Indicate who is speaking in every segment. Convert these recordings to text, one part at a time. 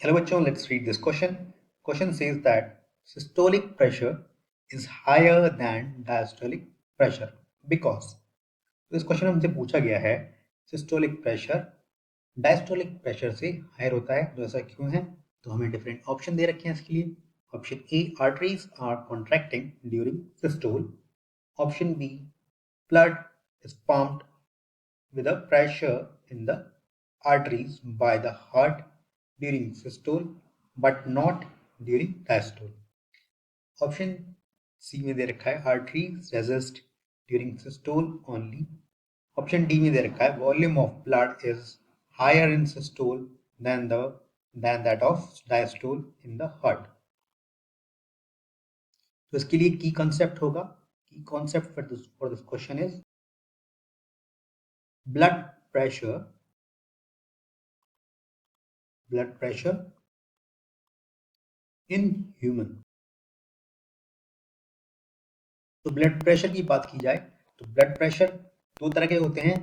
Speaker 1: Hello bachcho, let's read this question. Question says that systolic pressure is higher than diastolic pressure because तो इस question में हमसे पूछा गया है सिस्टोलिक प्रेशर डायस्टोलिक प्रेशर से हायर होता है, जो ऐसा क्यों है? तो हमें डिफरेंट ऑप्शन दे रखे हैं इसके लिए. Option A, arteries are contracting during systole. Option B, blood is pumped with a pressure in the arteries by the heart during systole but not during diastole. Option C में दे रखा है arteries resist during systole only. Option D में दे रखा है volume of blood is higher in systole than that of diastole in the heart. तो इसके लिए की कॉन्सेप्ट होगा, की concept for this question is blood pressure in human. तो ब्लड प्रेशर की बात की जाए तो ब्लड प्रेशर दो तरह के होते हैं,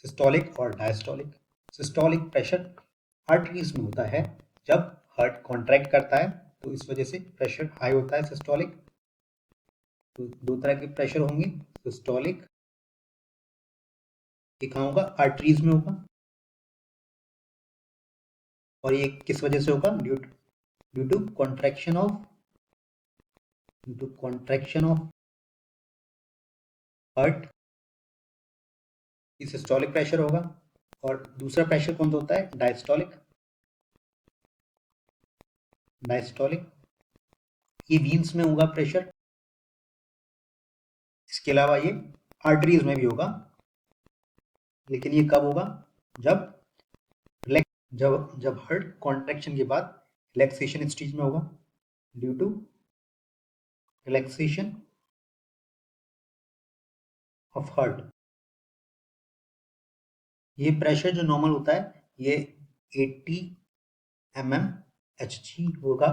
Speaker 1: सिस्टोलिक और डायस्टोलिक. सिस्टोलिक प्रेशर आर्टरीज में होता है जब हार्ट कॉन्ट्रैक्ट करता है, तो इस वजह से प्रेशर हाई होता है सिस्टोलिक. तो दो तरह के प्रेशर होंगे, सिस्टोलिक ये कहाँ होगा? आर्टरीज में होगा. और ये किस वजह से होगा? Due to contraction of heart, systolic pressure होगा. और दूसरा प्रेशर कौन सा होता है? डायस्टोलिक ये वीन्स में होगा प्रेशर. इसके अलावा ये आर्टरीज में भी होगा, लेकिन ये कब होगा? जब हार्ट कॉन्ट्रैक्शन के बाद रिलैक्सेशन स्टेज में होगा, due to relaxation of heart. ये प्रेशर जो नॉर्मल होता है ये 80 mmHg होगा,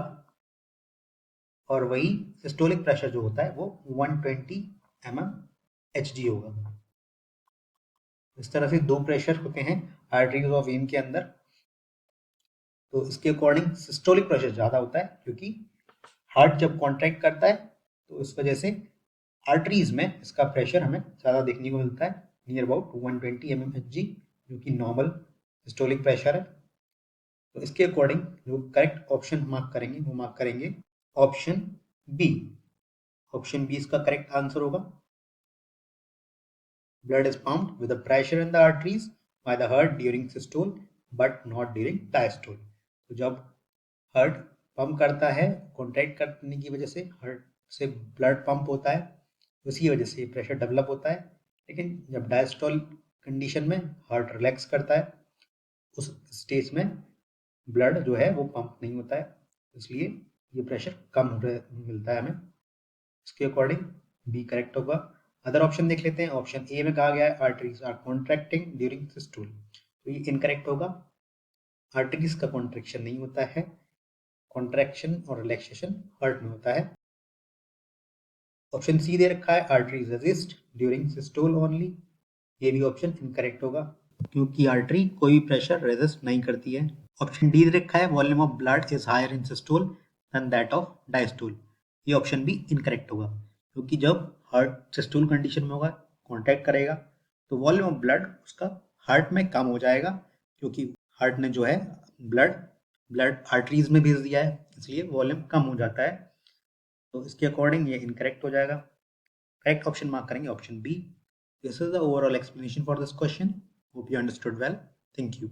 Speaker 1: और वही सिस्टोलिक प्रेशर जो होता है वो 120 mmHg होगा. इस तरह से दो प्रेशर होते हैं आर्टरीज और वेन के अंदर. तो इसके अकॉर्डिंग सिस्टोलिक प्रेशर ज़्यादा होता है, क्योंकि हार्ट जब कॉन्ट्रैक्ट करता है तो इस वजह से आर्टरीज में इसका प्रेशर हमें ज़्यादा देखने को मिलता है, नियर अबाउट 120 mmHg, जो कि नॉर्मल सिस्टोलिक प्रेशर है. तो इसके अकॉर्डिंग जो करेक्ट ऑप्शन मार्क करेंगे ऑप्शन बी. ऑप्शन बी इसका करेक्ट आंसर होगा. Blood is pumped with a pressure in the arteries by the heart during systole but not during diastole. तो जब heart pump करता है, कॉन्ट्रैक्ट करने की वजह से हार्ट से ब्लड पंप होता है, उसी वजह से प्रेशर डेवलप होता है. लेकिन जब डायस्टोल कंडीशन में हार्ट रिलैक्स करता है, उस स्टेज में ब्लड जो है वो पंप नहीं होता है, इसलिए ये प्रेशर कम मिलता है हमें. इसके अकॉर्डिंग बी करेक्ट होगा. अदर ऑप्शन देख लेते हैं. ऑप्शन ए में कहा गया है arteries are contracting during systole, तो ये इनकरेक्ट होगा. आर्टरीज का कॉन्ट्रैक्शन नहीं होता है, कॉन्ट्रैक्शन और रिलैक्सेशन हार्ट में होता है. ऑप्शन सी दे रखा है arteries resist during systole only, ये भी ऑप्शन इनकरेक्ट होगा, क्योंकि आर्टरी कोई प्रेशर रेजिस्ट नहीं करती है. ऑप्शन डी दे रखा है volume of blood is higher in systole than that of diastole, ये ऑप्शन भी इनकरेक्ट होगा, क्योंकि जब हार्ट सिस्टोल कंडीशन में होगा, कॉन्ट्रैक्ट करेगा, तो वॉल्यूम ऑफ ब्लड उसका हार्ट में कम हो जाएगा, क्योंकि हार्ट ने जो है ब्लड आर्टरीज में भेज दिया है, इसलिए वॉल्यूम कम हो जाता है. तो इसके अकॉर्डिंग ये इनकरेक्ट हो जाएगा. करेक्ट ऑप्शन मार्क करेंगे option B. This is the overall explanation for this question. Hope you understood well. Thank you.